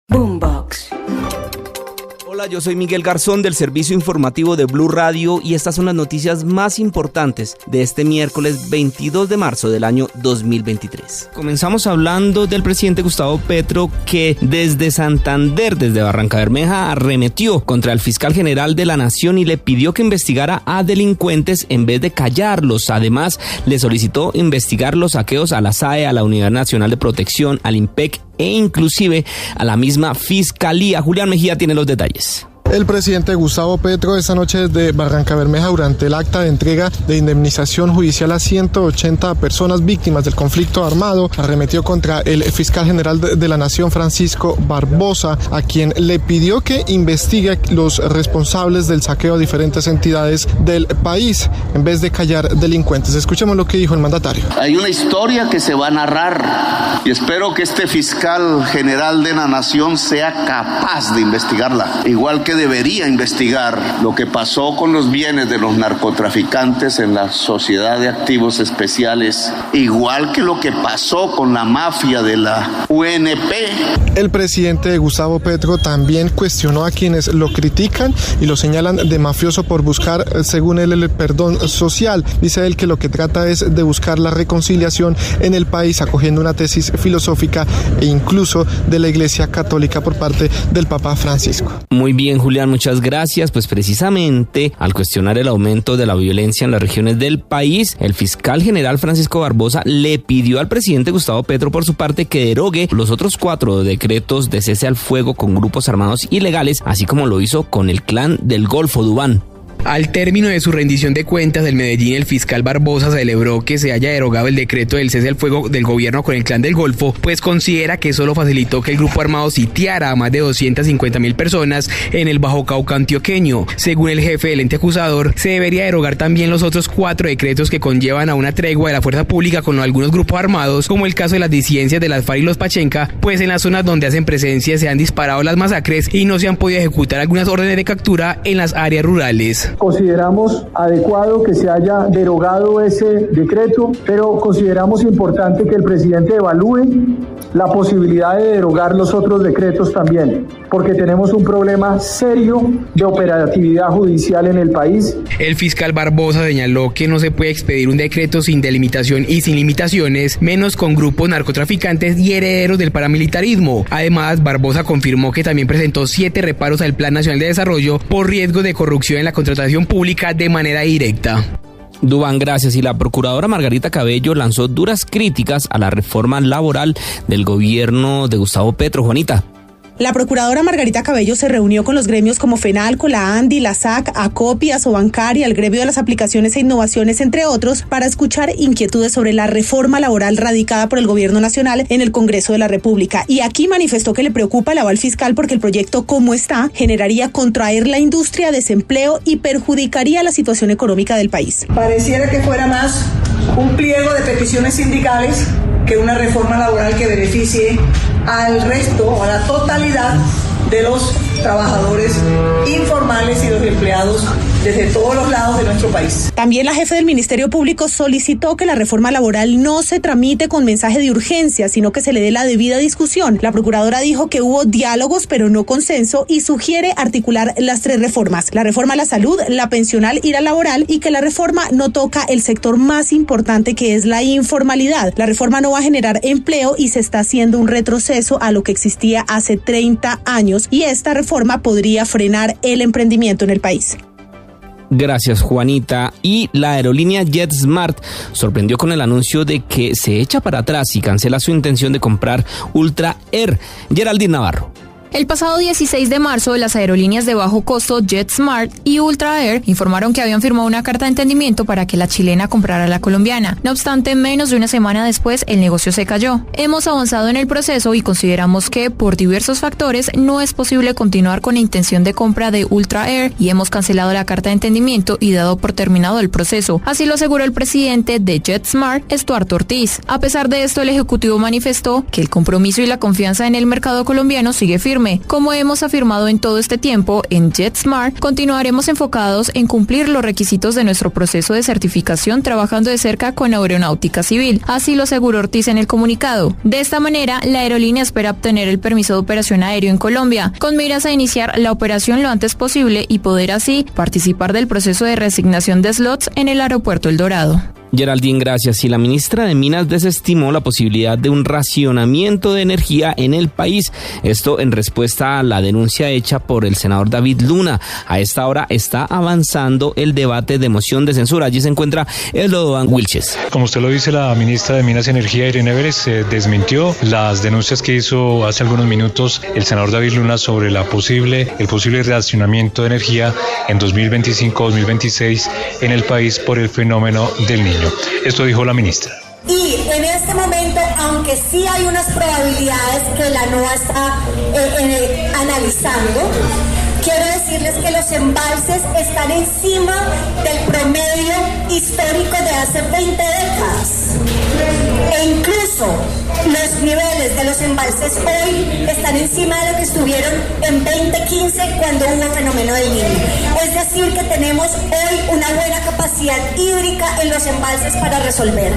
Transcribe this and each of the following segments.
Boombox. Hola, yo soy Miguel Garzón del servicio informativo de Blue Radio y estas son las noticias más importantes de este miércoles 22 de marzo del año 2023. Comenzamos hablando del presidente Gustavo Petro, que desde Santander, desde Barrancabermeja, arremetió contra el fiscal general de la Nación y le pidió que investigara a delincuentes en vez de callarlos. Además, le solicitó investigar los saqueos a la SAE, a la Unidad Nacional de Protección, al IMPEC e inclusive a la misma Fiscalía. Julián Mejía tiene los detalles. El presidente Gustavo Petro esta noche desde Barrancabermeja, durante el acta de entrega de indemnización judicial a 180 personas víctimas del conflicto armado, arremetió contra el fiscal general de la Nación, Francisco Barbosa, a quien le pidió que investigue los responsables del saqueo a diferentes entidades del país, en vez de callar delincuentes. Escuchemos lo que dijo el mandatario. Hay una historia que se va a narrar y espero que este fiscal general de la Nación sea capaz de investigarla, igual que debería investigar lo que pasó con los bienes de los narcotraficantes en la Sociedad de Activos Especiales, igual que lo que pasó con la mafia de la UNP. El presidente Gustavo Petro también cuestionó a quienes lo critican y lo señalan de mafioso por buscar, según él, el perdón social. Dice él que lo que trata es de buscar la reconciliación en el país, acogiendo una tesis filosófica e incluso de la Iglesia Católica por parte del Papa Francisco. Muy bien, Julián, muchas gracias. Pues precisamente al cuestionar el aumento de la violencia en las regiones del país, el fiscal general Francisco Barbosa le pidió al presidente Gustavo Petro, por su parte, que derogue los otros 4 decretos de cese al fuego con grupos armados ilegales, así como lo hizo con el Clan del Golfo, Duván. Al término de su rendición de cuentas del Medellín, el fiscal Barbosa celebró que se haya derogado el decreto del cese al fuego del gobierno con el Clan del Golfo, pues considera que solo facilitó que el grupo armado sitiara a más de 250.000 personas en el Bajo Cauca antioqueño. Según el jefe del ente acusador, se debería derogar también los otros 4 decretos que conllevan a una tregua de la fuerza pública con algunos grupos armados, como el caso de las disidencias de las FARC y los Pachenca, pues en las zonas donde hacen presencia se han disparado las masacres y no se han podido ejecutar algunas órdenes de captura en las áreas rurales. Consideramos adecuado que se haya derogado ese decreto, pero consideramos importante que el presidente evalúe la posibilidad de derogar los otros decretos también, porque tenemos un problema serio de operatividad judicial en el país. El fiscal Barbosa señaló que no se puede expedir un decreto sin delimitación y sin limitaciones, menos con grupos narcotraficantes y herederos del paramilitarismo. Además, Barbosa confirmó que también presentó 7 reparos al Plan Nacional de Desarrollo por riesgo de corrupción en la contratación pública de manera directa. Duván, gracias. Y la procuradora Margarita Cabello lanzó duras críticas a la reforma laboral del gobierno de Gustavo Petro. Juanita. La procuradora Margarita Cabello se reunió con los gremios como FENALCO, la ANDI, la SAC, ACOPI, Asobancaria, el gremio de las aplicaciones e innovaciones, entre otros, para escuchar inquietudes sobre la reforma laboral radicada por el gobierno nacional en el Congreso de la República. Y aquí manifestó que le preocupa el aval fiscal porque el proyecto, como está, generaría contraer la industria, desempleo y perjudicaría la situación económica del país. Pareciera que fuera más un pliego de peticiones sindicales que una reforma laboral que beneficie al resto o a la totalidad de los trabajadores informales y los empleados desde todos los lados de nuestro país. También la jefe del Ministerio Público solicitó que la reforma laboral no se tramite con mensaje de urgencia, sino que se le dé la debida discusión. La procuradora dijo que hubo diálogos pero no consenso y sugiere articular las 3 reformas: la reforma a la salud, la pensional y la laboral, y que la reforma no toca el sector más importante, que es la informalidad. La reforma no va a generar empleo y se está haciendo un retroceso a lo que existía hace 30 años y esta reforma podría frenar el emprendimiento en el país. Gracias, Juanita. Y la aerolínea JetSmart sorprendió con el anuncio de que se echa para atrás y cancela su intención de comprar Ultra Air. Geraldine Navarro. El pasado 16 de marzo, las aerolíneas de bajo costo JetSmart y Ultra Air informaron que habían firmado una carta de entendimiento para que la chilena comprara a la colombiana. No obstante, menos de una semana después, el negocio se cayó. Hemos avanzado en el proceso y consideramos que, por diversos factores, no es posible continuar con la intención de compra de Ultra Air y hemos cancelado la carta de entendimiento y dado por terminado el proceso. Así lo aseguró el presidente de JetSmart, Estuardo Ortiz. A pesar de esto, el ejecutivo manifestó que el compromiso y la confianza en el mercado colombiano sigue firme firme. Como hemos afirmado en todo este tiempo, en JetSmart continuaremos enfocados en cumplir los requisitos de nuestro proceso de certificación, trabajando de cerca con Aeronáutica Civil. Así lo aseguró Ortiz en el comunicado. De esta manera, la aerolínea espera obtener el permiso de operación aéreo en Colombia, con miras a iniciar la operación lo antes posible y poder así participar del proceso de reasignación de slots en el aeropuerto El Dorado. Geraldine, gracias. Y la ministra de Minas desestimó la posibilidad de un racionamiento de energía en el país. Esto en respuesta a la denuncia hecha por el senador David Luna. A esta hora está avanzando el debate de moción de censura. Allí se encuentra Edovan Wilches. Como usted lo dice, la ministra de Minas y Energía, Irene Vélez, desmintió las denuncias que hizo hace algunos minutos el senador David Luna sobre el posible racionamiento de energía en 2025-2026 en el país por el fenómeno del Niño. Esto dijo la ministra. Y en este momento, aunque sí hay unas probabilidades que la NOAA está analizando, quiero decirles que los embalses están encima del promedio histórico de hace 20 décadas. E incluso los niveles de los embalses hoy están encima de lo que estuvieron en 2015 cuando hubo fenómeno del Niño. Es decir, que tenemos hoy una buena capacidad hídrica en los embalses para resolver.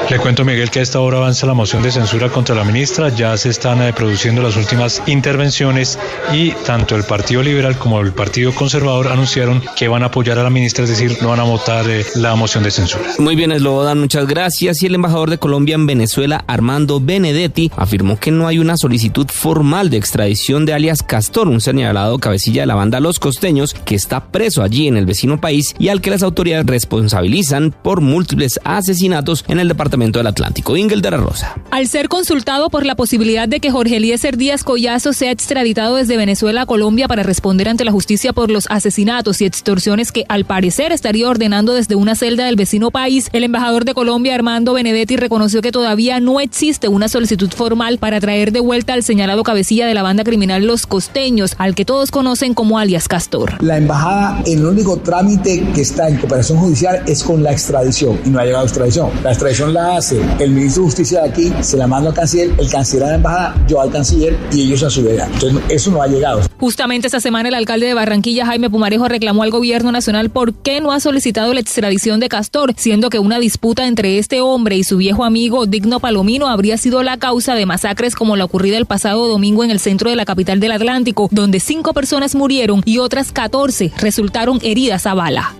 Le cuento, Miguel, que a esta hora avanza la moción de censura contra la ministra. Ya se están produciendo las últimas intervenciones y tanto el Partido Liberal como el Partido Conservador anunciaron que van a apoyar a la ministra, es decir, no van a votar la moción de censura. Muy bien, Slobodan, muchas gracias. Y el embajador de Colombia en Venezuela, Armando Benedetti, afirmó que no hay una solicitud formal de extradición de alias Castor, un señalado cabecilla de la banda Los Costeños, que está preso allí en el vecino país y al que las autoridades responsabilizan por múltiples asesinatos en el departamento del Atlántico. Ingel de la Rosa. Al ser consultado por la posibilidad de que Jorge Eliezer Díaz Collazo sea extraditado desde Venezuela a Colombia para responder ante la justicia por los asesinatos y extorsiones que al parecer estaría ordenando desde una celda del vecino país, el embajador de Colombia, Armando Benedetti, reconoció que todavía no existe una solicitud formal para traer de vuelta al señalado cabecilla de la banda criminal Los Costeños, al que todos conocen como alias Castor. La embajada, el único trámite que está en cooperación judicial es con la extradición y no ha llegado a extradición. La extradición la hace el ministro de Justicia de aquí, se la manda al canciller, el canciller a la embajada, yo al canciller y ellos a su vez. Entonces eso no ha llegado. Justamente esta semana el alcalde de Barranquilla, Jaime Pumarejo, reclamó al gobierno nacional por qué no ha solicitado la extradición de Castor, siendo que una disputa entre este hombre y su viejo amigo Digno Palomino habría sido la causa de masacres como la ocurrida el pasado domingo en el centro de la capital del Atlántico, donde 5 personas murieron y otras 14 resultaron heridas a bala.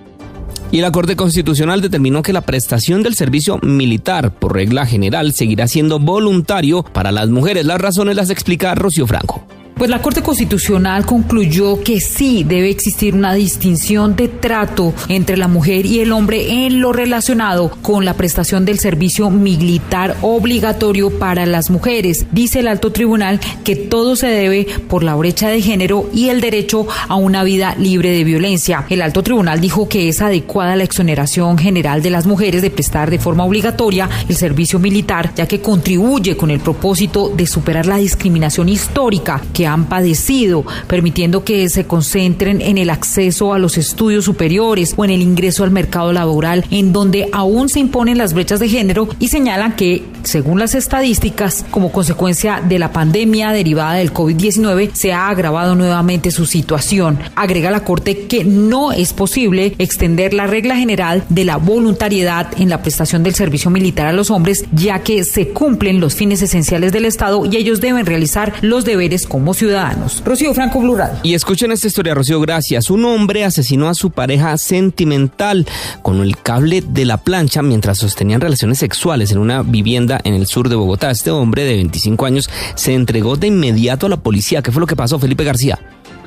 Y la Corte Constitucional determinó que la prestación del servicio militar, por regla general, seguirá siendo voluntario para las mujeres. Las razones las explica Rocío Franco. Pues la Corte Constitucional concluyó que sí debe existir una distinción de trato entre la mujer y el hombre en lo relacionado con la prestación del servicio militar obligatorio para las mujeres. Dice el Alto Tribunal que todo se debe por la brecha de género y el derecho a una vida libre de violencia. El Alto Tribunal dijo que es adecuada la exoneración general de las mujeres de prestar de forma obligatoria el servicio militar, ya que contribuye con el propósito de superar la discriminación histórica que han padecido, permitiendo que se concentren en el acceso a los estudios superiores o en el ingreso al mercado laboral, en donde aún se imponen las brechas de género, y señalan que, según las estadísticas, como consecuencia de la pandemia derivada del COVID-19, se ha agravado nuevamente su situación. Agrega la Corte que no es posible extender la regla general de la voluntariedad en la prestación del servicio militar a los hombres, ya que se cumplen los fines esenciales del Estado y ellos deben realizar los deberes como ciudadanos. Rocío Franco, Blue Radio. Y escuchen esta historia, Rocío, gracias. Un hombre asesinó a su pareja sentimental con el cable de la plancha mientras sostenían relaciones sexuales en una vivienda en el sur de Bogotá. Este hombre de 25 años se entregó de inmediato a la policía. ¿Qué fue lo que pasó, Felipe García?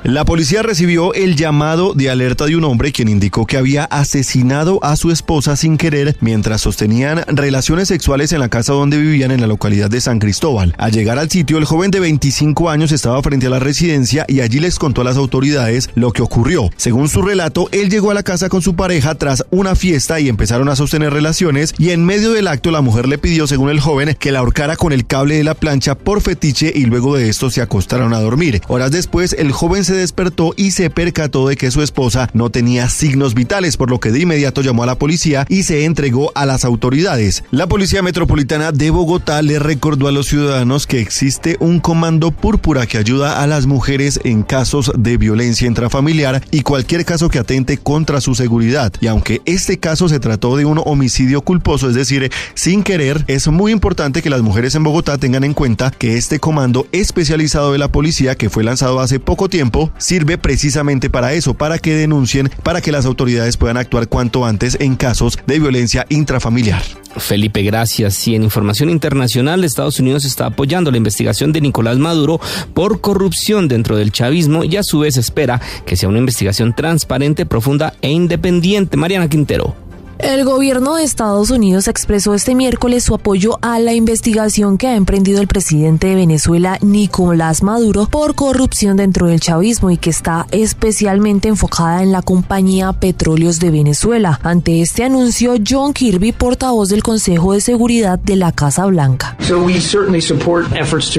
La policía recibió el llamado de alerta de un hombre quien indicó que había asesinado a su esposa sin querer mientras sostenían relaciones sexuales en la casa donde vivían en la localidad de San Cristóbal. Al llegar al sitio, el joven de 25 años estaba frente a la residencia y allí les contó a las autoridades lo que ocurrió. Según su relato, él llegó a la casa con su pareja tras una fiesta y empezaron a sostener relaciones, y en medio del acto la mujer le pidió, según el joven, que la ahorcara con el cable de la plancha por fetiche y luego de esto se acostaron a dormir. Horas después, el joven se despertó y se percató de que su esposa no tenía signos vitales, por lo que de inmediato llamó a la policía y se entregó a las autoridades. La Policía Metropolitana de Bogotá le recordó a los ciudadanos que existe un comando púrpura que ayuda a las mujeres en casos de violencia intrafamiliar y cualquier caso que atente contra su seguridad. Y aunque este caso se trató de un homicidio culposo, es decir, sin querer, es muy importante que las mujeres en Bogotá tengan en cuenta que este comando especializado de la policía, que fue lanzado hace poco tiempo, sirve precisamente para eso, para que denuncien, para que las autoridades puedan actuar cuanto antes en casos de violencia intrafamiliar. Felipe, gracias. Y en información internacional, Estados Unidos está apoyando la investigación de Nicolás Maduro por corrupción dentro del chavismo y a su vez espera que sea una investigación transparente, profunda e independiente. Mariana Quintero. El gobierno de Estados Unidos expresó este miércoles su apoyo a la investigación que ha emprendido el presidente de Venezuela, Nicolás Maduro, por corrupción dentro del chavismo y que está especialmente enfocada en la compañía Petróleos de Venezuela. Ante este anuncio, John Kirby, portavoz del Consejo de Seguridad de la Casa Blanca.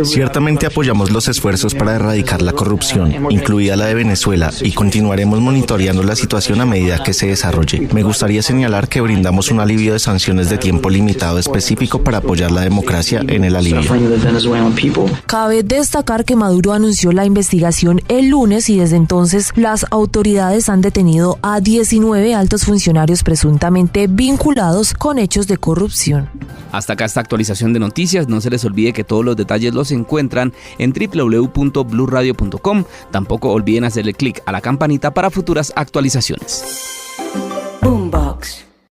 Ciertamente apoyamos los esfuerzos para erradicar la corrupción, incluida la de Venezuela, y continuaremos monitoreando la situación a medida que se desarrolle. Me gustaría señalar que brindamos un alivio de sanciones de tiempo limitado específico para apoyar la democracia en el alivio. Cabe destacar que Maduro anunció la investigación el lunes y desde entonces las autoridades han detenido a 19 altos funcionarios presuntamente vinculados con hechos de corrupción. Hasta acá esta actualización de noticias. No se les olvide que todos los detalles los encuentran en www.bluradio.com. Tampoco olviden hacerle clic a la campanita para futuras actualizaciones.